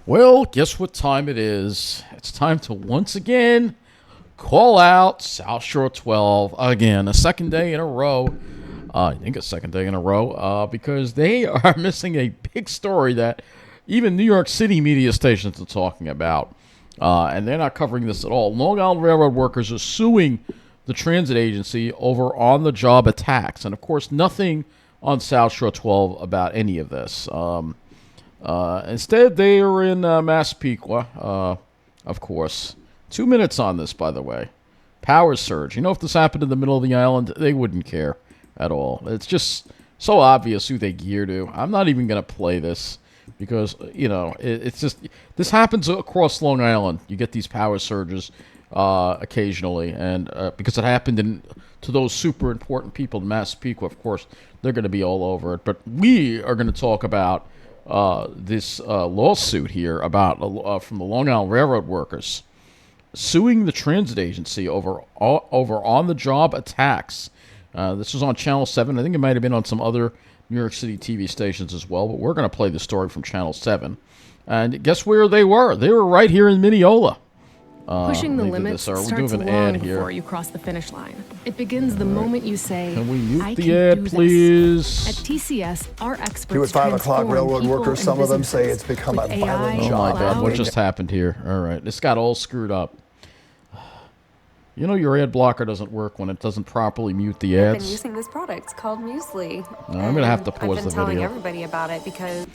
Well, guess what time it is? It's time to once again call out South Shore 12 again, a second day in a row. I think a second day in a row because they are missing a big story that even New York City media stations are talking about. And they're not covering this at all. Long Island Railroad workers are suing the transit agency over on-the-job attacks. And, of course, nothing on South Shore 12 about any of this. Instead, they are in Massapequa, of course. 2 minutes on this, by the way. Power surge. You know, if this happened in the middle of the island, they wouldn't care at all. It's just so obvious who they gear to. I'm not even going to play this because, you know, it's just... This happens across Long Island. You get these power surges occasionally, and because it happened to those super important people in Massapequa, of course, they're going to be all over it. But we are going to talk about this lawsuit here about from the Long Island Railroad workers suing the transit agency over on-the-job attacks. This was on Channel 7. I think it might have been on some other New York City TV stations as well, but we're going to play the story from Channel 7. And guess where they were? They were right here in Mineola. Pushing the limits starts long before you cross the finish line. It begins the moment you say, "Can we mute the ad, please?" At TCS, our experts Here at 5 o'clock, railroad workers, some of them say it's become a violent job. Oh my God, what just happened here? All right, this got all screwed up. You know your ad blocker doesn't work when it doesn't properly mute the ads. I've been using this product. It's called Muesli. I'm going to have to pause the video. I've been telling everybody about it because...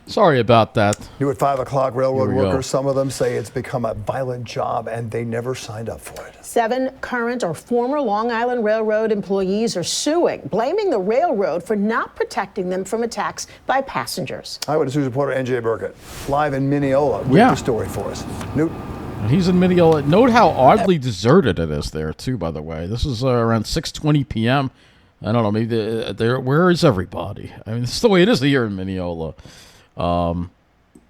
Sorry about that. Here at 5 o'clock, railroad workers, some of them say it's become a violent job and they never signed up for it. 7 current or former Long Island Railroad employees are suing, blaming the railroad for not protecting them from attacks by passengers. Eyewitness News reporter N.J. Burkett, live in Mineola, with the story for us. Newt. He's in Mineola. Note how oddly deserted it is there, too, by the way. This is around 6:20 p.m. I don't know, maybe where is everybody? I mean, this is the way it is here in Mineola.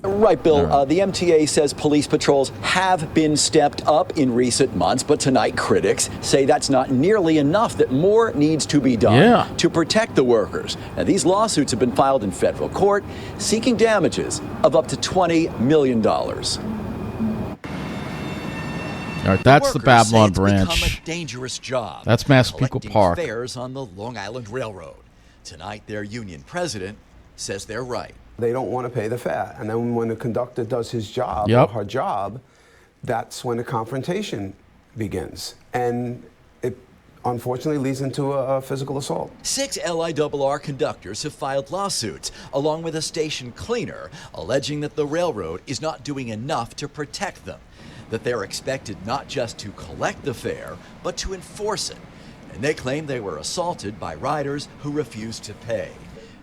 Right, Bill. The MTA says police patrols have been stepped up in recent months, but tonight critics say that's not nearly enough, that more needs to be done to protect the workers. Now, these lawsuits have been filed in federal court, seeking damages of up to $20 million. All right, that's the Babylon branch. It's become a dangerous job. That's Massapequa Park. Fares on the Long Island Railroad. Tonight, their union president says they're right. They don't want to pay the fare, and then when the conductor does his job or her job, that's when the confrontation begins, and it unfortunately leads into a physical assault. 6 LIRR conductors have filed lawsuits, along with a station cleaner, alleging that the railroad is not doing enough to protect them, that they're expected not just to collect the fare, but to enforce it. And they claim they were assaulted by riders who refused to pay.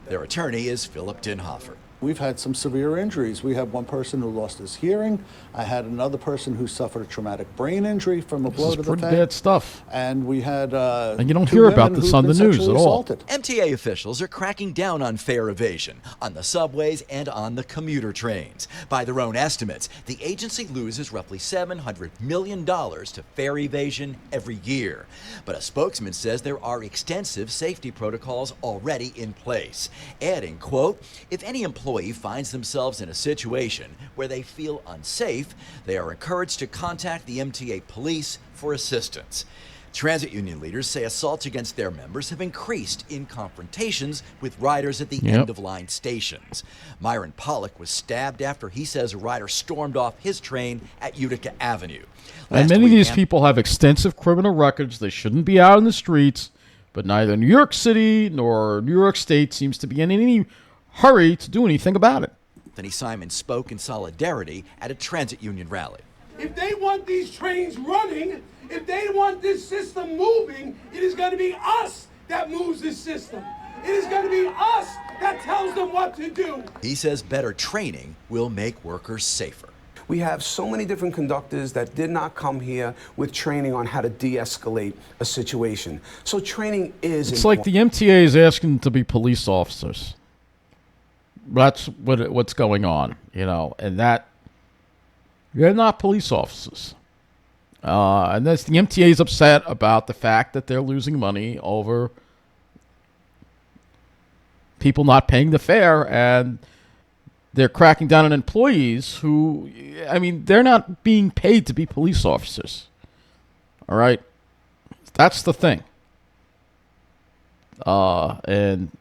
Their attorney is Philip Dinhofer. We've had some severe injuries. We have one person who lost his hearing. I had another person who suffered a traumatic brain injury from a blow to the face. Pretty bad stuff. And we had and you don't hear about this on the news at all. MTA officials are cracking down on fare evasion on the subways and on the commuter trains. By their own estimates, the agency loses roughly $700 million to fare evasion every year. But a spokesman says there are extensive safety protocols already in place, adding, quote, "If any employee finds themselves in a situation where they feel unsafe, they are encouraged to contact the MTA police for assistance." Transit union leaders say assaults against their members have increased in confrontations with riders at the end-of-line stations. Myron Pollock was stabbed after he says a rider stormed off his train at Utica Avenue. And many of these people have extensive criminal records. They shouldn't be out in the streets, but neither New York City nor New York State seems to be in any hurry to do anything about it. Anthony Simon spoke in solidarity at a transit union rally. If they want these trains running, if they want this system moving, it is going to be us that moves this system. It is going to be us that tells them what to do. He says better training will make workers safer. We have so many different conductors that did not come here with training on how to de-escalate a situation. So training is It's like the MTA is asking them to be police officers. That's what's going on, you know, and that they're not police officers. And the MTA is upset about the fact that they're losing money over people not paying the fare, and they're cracking down on employees who, I mean, they're not being paid to be police officers. All right? That's the thing. And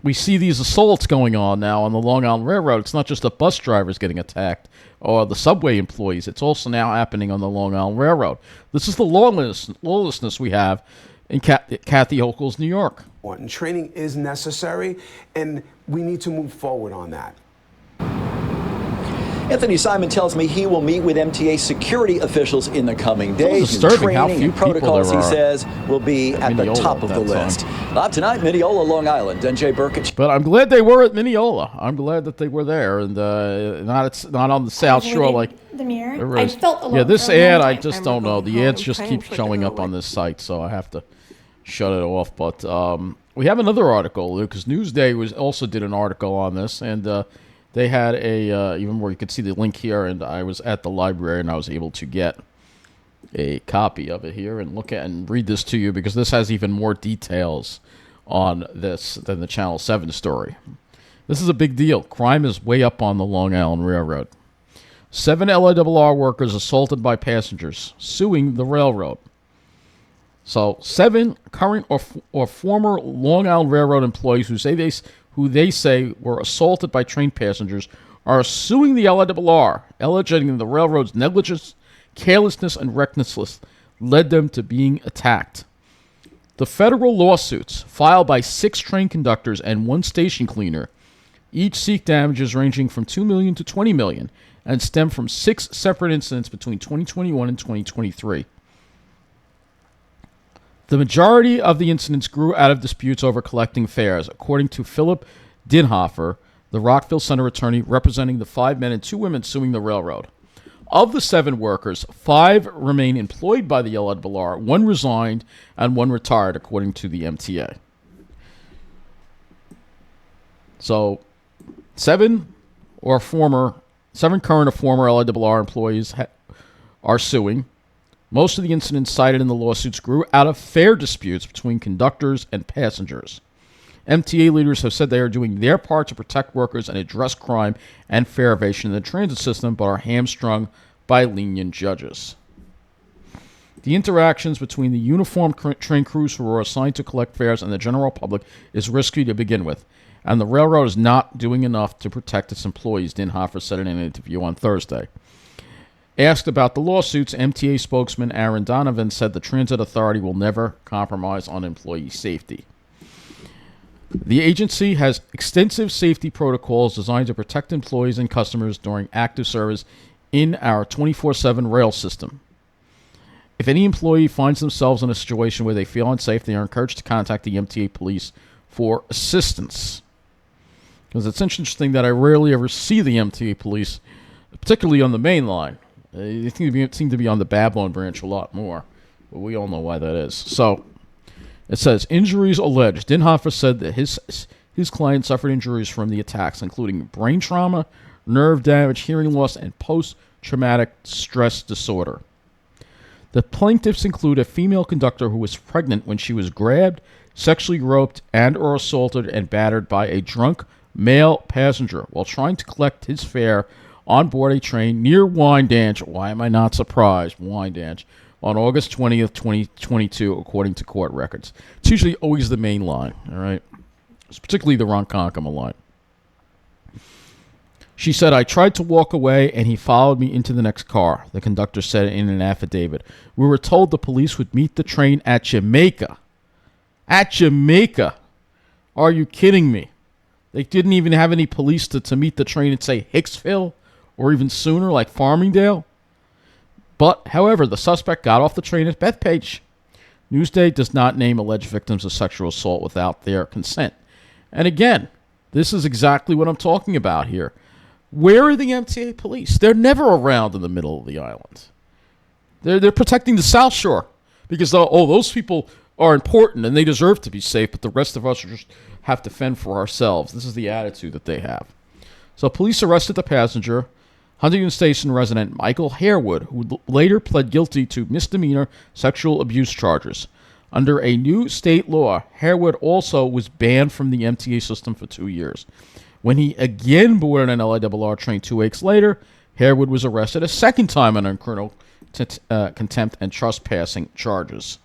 we see these assaults going on now on the Long Island Railroad. It's not just the bus drivers getting attacked or the subway employees. It's also now happening on the Long Island Railroad. This is the lawlessness we have in Kathy Hochul's New York. And training is necessary, and we need to move forward on that. Anthony Simon tells me he will meet with MTA security officials in the coming days. Disturbing how training few and protocols, people he there are. says, will be at the top of the list. Live tonight, Mineola, Long Island. NJ Burkett. But I'm glad they were at Mineola. I'm glad that they were there, and not on the South Shore like the mirror. I felt alone. Yeah, this for a ad, long I time. just I don't know. remember The going ads home just trying keep to push showing it up on away. this site, so I have to shut it off. But we have another article because Newsday also did an article on this, and they had even where you could see the link here, and I was at the library and I was able to get a copy of it here and look at and read this to you because this has even more details on this than the Channel 7 story. This is a big deal. Crime is way up on the Long Island Railroad. 7 LIRR workers assaulted by passengers suing the railroad. So 7 current or former Long Island Railroad employees who they say were assaulted by train passengers are suing the LIRR, alleging the railroad's negligence, carelessness, and recklessness led them to being attacked. The federal lawsuits, filed by 6 train conductors and 1 station cleaner, each seek damages ranging from $2 million to $20 million and stem from 6 separate incidents between 2021 and 2023. The majority of the incidents grew out of disputes over collecting fares, according to Philip Dinhofer, the Rockville Center attorney representing the 5 men and 2 women suing the railroad. Of the 7 workers, 5 remain employed by the LIRR, 1 resigned, and 1 retired, according to the MTA. So, 7 current or former LIRR employees are suing. Most of the incidents cited in the lawsuits grew out of fare disputes between conductors and passengers. MTA leaders have said they are doing their part to protect workers and address crime and fare evasion in the transit system, but are hamstrung by lenient judges. The interactions between the uniformed train crews who are assigned to collect fares and the general public is risky to begin with, and the railroad is not doing enough to protect its employees, Dinhofer said in an interview on Thursday. Asked about the lawsuits, MTA spokesman Aaron Donovan said the Transit Authority will never compromise on employee safety. The agency has extensive safety protocols designed to protect employees and customers during active service in our 24/7 rail system. If any employee finds themselves in a situation where they feel unsafe, they are encouraged to contact the MTA police for assistance. Because it's interesting that I rarely ever see the MTA police, particularly on the main line. They seem to be on the Babylon branch a lot more, but we all know why that is. So, it says, injuries alleged. Dinhofer said that his client suffered injuries from the attacks, including brain trauma, nerve damage, hearing loss, and post-traumatic stress disorder. The plaintiffs include a female conductor who was pregnant when she was grabbed, sexually groped, and or assaulted and battered by a drunk male passenger while trying to collect his fare on board a train near Wyandanch. Why am I not surprised? Wyandanch. On August 20th, 2022, according to court records. It's usually always the main line, all right? It's particularly the Ronkonkoma line. She said, I tried to walk away and he followed me into the next car, the conductor said in an affidavit. We were told the police would meet the train at Jamaica. At Jamaica? Are you kidding me? They didn't even have any police to meet the train at, say, Hicksville or even sooner, like Farmingdale? But, however, the suspect got off the train at Bethpage. Newsday does not name alleged victims of sexual assault without their consent. And again, this is exactly what I'm talking about here. Where are the MTA police? They're never around in the middle of the island. They're protecting the South Shore because, those people are important and they deserve to be safe, but the rest of us just have to fend for ourselves. This is the attitude that they have. So police arrested the passenger, Huntington Station resident Michael Harewood, who later pled guilty to misdemeanor sexual abuse charges. Under a new state law, Harewood also was banned from the MTA system for 2 years. When he again boarded an LIRR train 2 weeks later, Harewood was arrested a second time on criminal contempt and trespassing charges.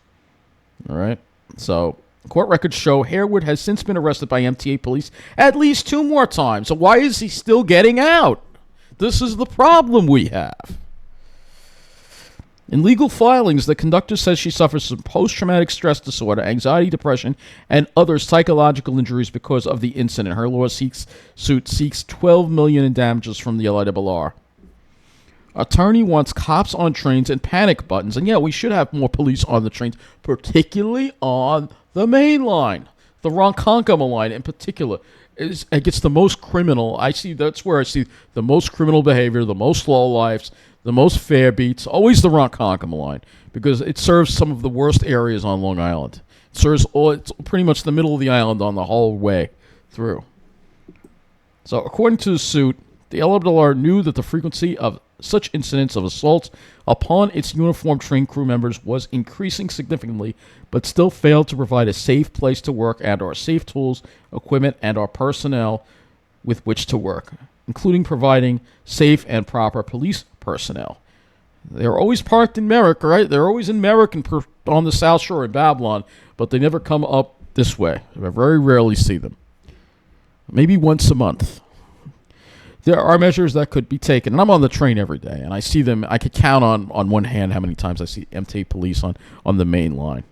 All right. So court records show Harewood has since been arrested by MTA police at least 2 more times. So why is he still getting out? This is the problem we have. In legal filings, the conductor says she suffers from post-traumatic stress disorder, anxiety, depression, and other psychological injuries because of the incident. Her lawsuit seeks $12 million in damages from the LIRR. Attorney wants cops on trains and panic buttons. And yeah, we should have more police on the trains, particularly on the main line. The Ronkonkoma line in particular it gets the most criminal. That's where I see the most criminal behavior, the most low lives, the most fare beats. Always the Ronkonkoma line, because it serves some of the worst areas on Long Island. It serves it's pretty much the middle of the island on the whole way through. So according to the suit, the LIRR knew that the frequency of such incidents of assaults upon its uniformed train crew members was increasing significantly, but still failed to provide a safe place to work and/or safe tools, equipment, and/or personnel with which to work, including providing safe and proper police personnel. They're always parked in Merrick, right? They're always in Merrick and on the South Shore in Babylon, but they never come up this way. I very rarely see them. Maybe once a month. There are measures that could be taken, and I'm on the train every day, and I see them. I could count on one hand how many times I see MTA police on the main line.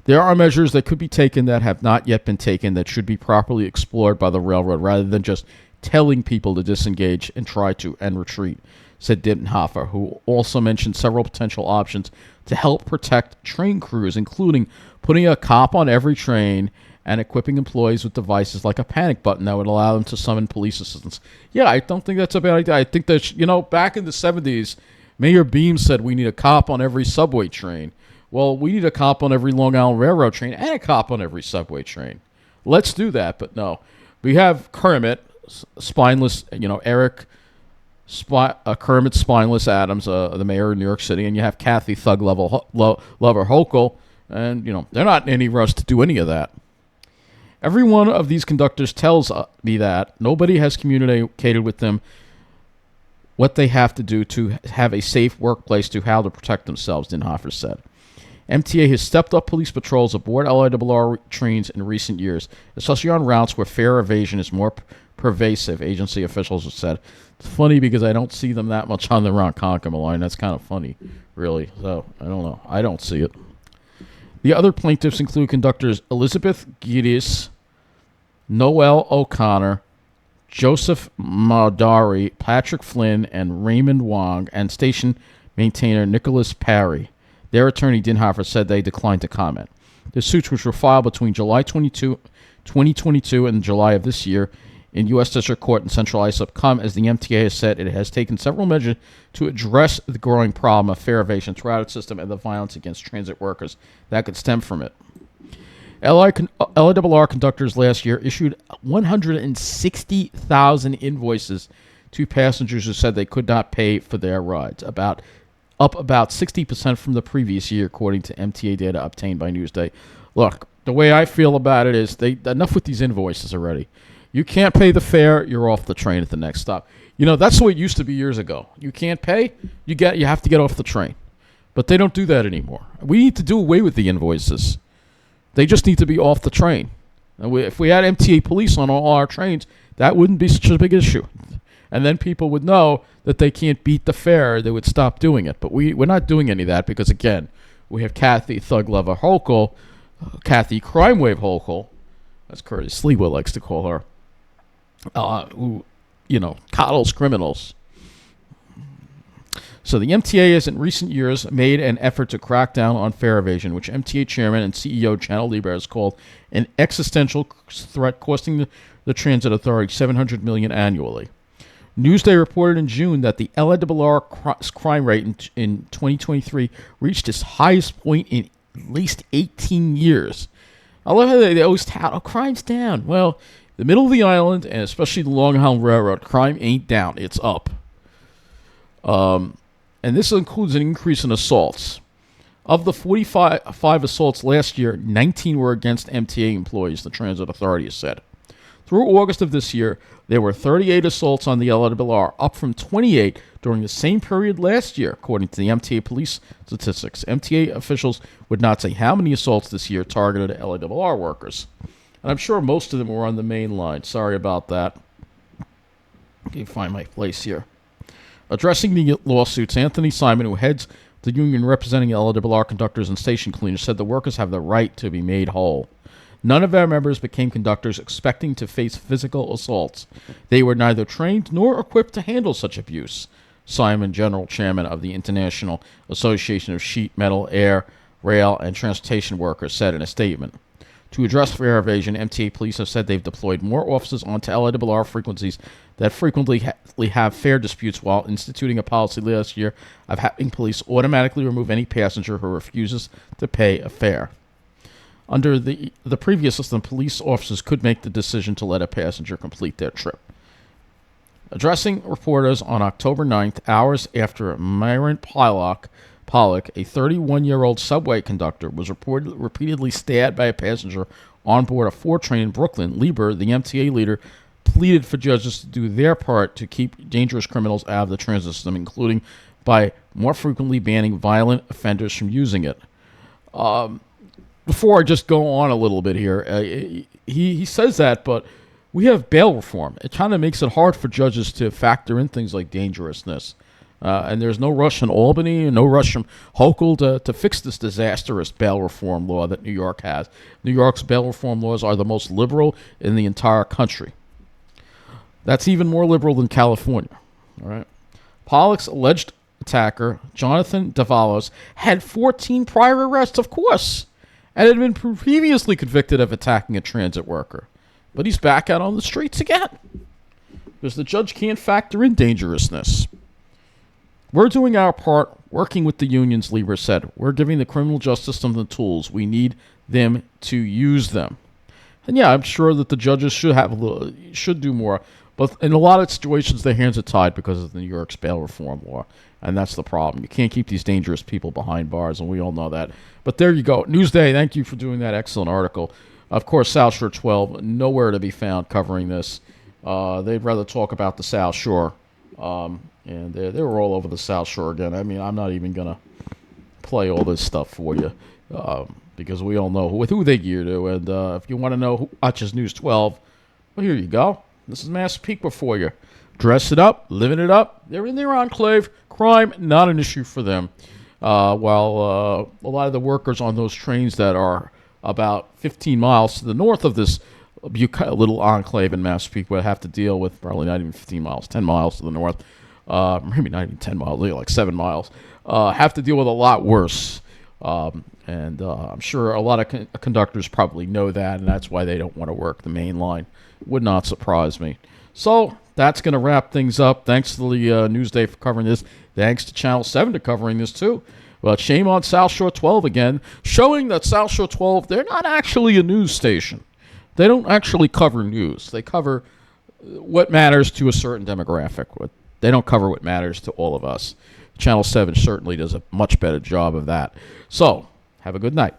There are measures that could be taken that have not yet been taken that should be properly explored by the railroad rather than just telling people to disengage and try to and retreat, said Dittenhofer, who also mentioned several potential options to help protect train crews, including putting a cop on every train and equipping employees with devices like a panic button that would allow them to summon police assistance. Yeah, I don't think that's a bad idea. I think that, back in the 70s, Mayor Beam said we need a cop on every subway train. Well, we need a cop on every Long Island Railroad train and a cop on every subway train. Let's do that, but no. We have Kermit, spineless, Eric, Kermit Spineless Adams, the mayor of New York City, and you have Kathy Thug Lover Hochul, and, they're not in any rush to do any of that. Every one of these conductors tells me that nobody has communicated with them what they have to do to have a safe workplace to how to protect themselves, Dittenhofer said. MTA has stepped up police patrols aboard LIRR trains in recent years, especially on routes where fare evasion is more pervasive, agency officials have said. It's funny because I don't see them that much on the Ronkonkoma line. That's kind of funny, really. So, I don't know. I don't see it. The other plaintiffs include conductors Elizabeth Giddis, Noel O'Connor, Joseph Maudari, Patrick Flynn, and Raymond Wong, and station maintainer Nicholas Parry. Their attorney, Dittenhofer, said they declined to comment. The suits, which were filed between July 2022 and July of this year in U.S. District Court in Central Islip, come as the MTA has said it has taken several measures to address the growing problem of fare evasion throughout its system and the violence against transit workers that could stem from it. LIRR conductors last year issued 160,000 invoices to passengers who said they could not pay for their rides, up about 60% from the previous year, according to MTA data obtained by Newsday. Look, the way I feel about it is enough with these invoices already. You can't pay the fare, you're off the train at the next stop. That's the way it used to be years ago. You can't pay, you have to get off the train. But they don't do that anymore. We need to do away with the invoices. They just need to be off the train. And if we had MTA police on all our trains, that wouldn't be such a big issue. And then people would know that they can't beat the fare. They would stop doing it. But we're not doing any of that because, again, we have Kathy Thug Lover Hochul, Kathy Crime Wave Hochul, as Curtis Sleewa likes to call her, who, coddles criminals. So the MTA has in recent years made an effort to crack down on fare evasion, which MTA chairman and CEO Channel Lieber has called an existential threat costing the transit authority $700 million annually. Newsday reported in June that the LIRR crime rate in 2023 reached its highest point in at least 18 years. I love how they always tout, crime's down. Well, the middle of the island, and especially the Long Island Railroad, crime ain't down, it's up. And this includes an increase in assaults. Of the 45 assaults last year, 19 were against MTA employees, the Transit Authority has said. Through August of this year, there were 38 assaults on the LIRR, up from 28 during the same period last year, according to the MTA police statistics. MTA officials would not say how many assaults this year targeted LIRR workers. And I'm sure most of them were on the main line. Sorry about that. Let me find my place here. Addressing the lawsuits, Anthony Simon, who heads the union representing LIRR conductors and station cleaners, said the workers have the right to be made whole. None of our members became conductors expecting to face physical assaults. They were neither trained nor equipped to handle such abuse, Simon, general chairman of the International Association of Sheet Metal, Air, Rail, and Transportation Workers, said in a statement. To address fare evasion, MTA police have said they've deployed more officers onto LIRR frequencies that frequently have fare disputes, while instituting a policy last year of having police automatically remove any passenger who refuses to pay a fare. Under the previous system, police officers could make the decision to let a passenger complete their trip. Addressing reporters on October 9th, hours after Myron Pollock, a 31-year-old subway conductor, was repeatedly stabbed by a passenger on board a 4 train in Brooklyn, LIRR, the MTA leader, pleaded for judges to do their part to keep dangerous criminals out of the transit system, including by more frequently banning violent offenders from using it. Before I just go on a little bit here, he says that, but we have bail reform. It kind of makes it hard for judges to factor in things like dangerousness. And there's no rush in Albany and no rush from Hochul to fix this disastrous bail reform law that New York has. New York's bail reform laws are the most liberal in the entire country. That's even more liberal than California. All right. Pollock's alleged attacker, Jonathan Davalos, had 14 prior arrests, of course, and had been previously convicted of attacking a transit worker. But he's back out on the streets again because the judge can't factor in dangerousness. We're doing our part, working with the unions, LIRR said. We're giving the criminal justice system the tools. We need them to use them. And yeah, I'm sure that the judges should do more. But in a lot of situations, their hands are tied because of the New York's bail reform law. And that's the problem. You can't keep these dangerous people behind bars, and we all know that. But there you go. Newsday, thank you for doing that excellent article. Of course, SouthShore12, nowhere to be found covering this. They'd rather talk about the South Shore. And they were all over the South Shore again. I mean, I'm not even going to play all this stuff for you because we all know who they gear to. And if you want to know who watches News 12, well, here you go. This is Massapequa for you. Dress it up, living it up. They're in their enclave. Crime, not an issue for them. While a lot of the workers on those trains that are about 15 miles to the north of this little enclave in Massapequa have to deal with probably not even 15 miles, 10 miles to the north. Maybe not even 10 miles, like 7 miles. Have to deal with a lot worse. And I'm sure a lot of conductors probably know that, and that's why they don't want to work the main line. Would not surprise me. So that's going to wrap things up. Thanks to the Newsday for covering this. Thanks to Channel 7 for covering this too. But shame on SouthShore12 again, showing that SouthShore12, they're not actually a news station. They don't actually cover news. They cover what matters to a certain demographic. They don't cover what matters to all of us. Channel 7 certainly does a much better job of that. So, have a good night.